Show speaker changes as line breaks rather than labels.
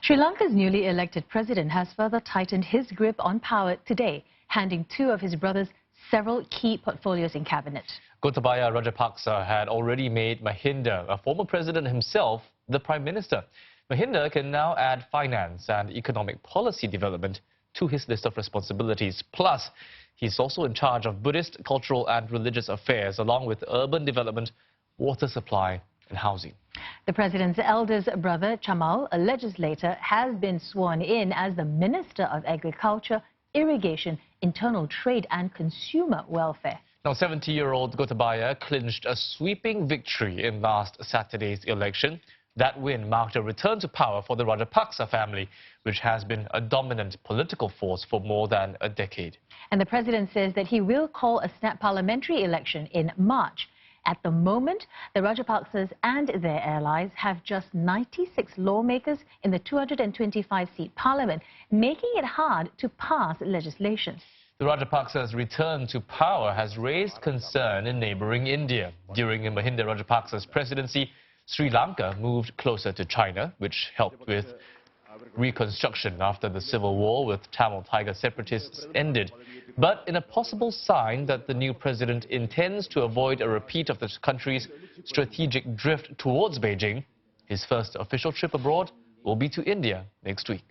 Sri Lanka's newly elected president has further tightened his grip on power today, handing two of his brothers several key portfolios in cabinet.
Gotabaya Rajapaksa had already made Mahinda, a former president himself, the prime minister. Mahinda can now add finance and economic policy development to his list of responsibilities. Plus, he's also in charge of Buddhist, cultural and religious affairs, along with urban development, water supply and housing.
The president's eldest brother, Chamal, a legislator, has been sworn in as the Minister of Agriculture, Irrigation, Internal Trade and Consumer Welfare.
Now, 70-year-old Gotabaya clinched a sweeping victory in last Saturday's election. That win marked a return to power for the Rajapaksa family, which has been a dominant political force for more than a decade.
And the president says that he will call a snap parliamentary election in March. At the moment, the Rajapaksas and their allies have just 96 lawmakers in the 225-seat parliament, making it hard to pass legislation.
The Rajapaksas' return to power has raised concern in neighboring India. During Mahinda Rajapaksa's presidency, Sri Lanka moved closer to China, which helped with reconstruction after the civil war with Tamil Tiger separatists ended. But in a possible sign that the new president intends to avoid a repeat of the country's strategic drift towards Beijing, his first official trip abroad will be to India next week.